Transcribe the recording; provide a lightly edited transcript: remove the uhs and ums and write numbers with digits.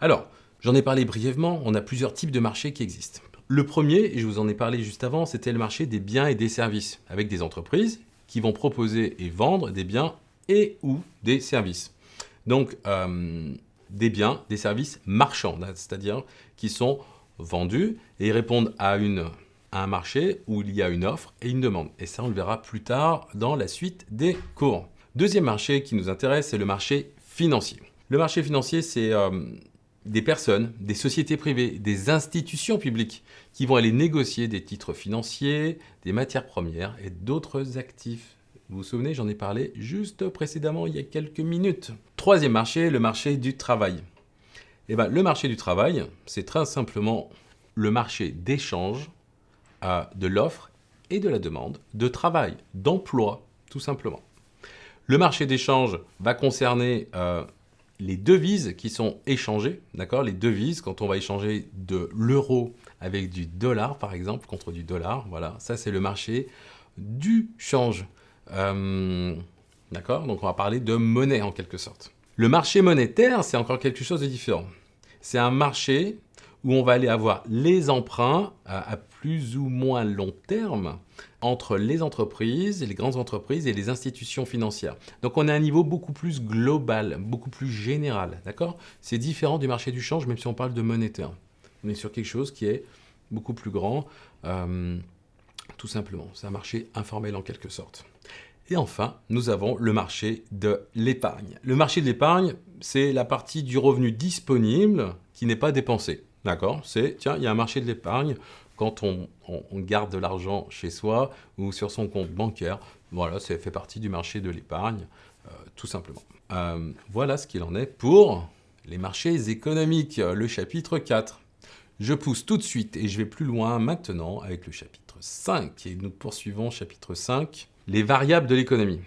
Alors, j'en ai parlé brièvement, on a plusieurs types de marchés qui existent. Le premier, et je vous en ai parlé juste avant, c'était le marché des biens et des services, avec des entreprises qui vont proposer et vendre des biens et ou des services. Donc, des biens, des services marchands, c'est-à-dire qui sont vendus et répondent à un marché où il y a une offre et une demande. Et ça, on le verra plus tard dans la suite des cours. Deuxième marché qui nous intéresse, c'est le marché financier. Le marché financier, c'est des personnes, des sociétés privées, des institutions publiques qui vont aller négocier des titres financiers, des matières premières et d'autres actifs. Vous vous souvenez, j'en ai parlé juste précédemment il y a quelques minutes. Troisième marché, le marché du travail. Eh ben, le marché du travail, c'est très simplement le marché d'échange de l'offre et de la demande de travail, d'emploi, tout simplement. Le marché d'échange va concerner les devises qui sont échangées, d'accord? Les devises, quand on va échanger de l'euro avec du dollar, par exemple, contre du dollar, voilà, ça c'est le marché du change. D'accord? Donc on va parler de monnaie en quelque sorte. Le marché monétaire, c'est encore quelque chose de différent. C'est un marché où on va aller avoir les emprunts à plus ou moins long terme entre les entreprises, les grandes entreprises et les institutions financières. Donc on est à un niveau beaucoup plus global, beaucoup plus général, d'accord? C'est différent du marché du change, même si on parle de monétaire. On est sur quelque chose qui est beaucoup plus grand, tout simplement. C'est un marché informel en quelque sorte. Et enfin, nous avons le marché de l'épargne. Le marché de l'épargne, c'est la partie du revenu disponible qui n'est pas dépensé. D'accord? C'est, tiens, il y a un marché de l'épargne quand on garde de l'argent chez soi ou sur son compte bancaire. Voilà, ça fait partie du marché de l'épargne, tout simplement. Voilà ce qu'il en est pour les marchés économiques, le chapitre 4. Je pousse tout de suite et je vais plus loin maintenant avec le chapitre 5. Et nous poursuivons chapitre 5. Les variables de l'économie.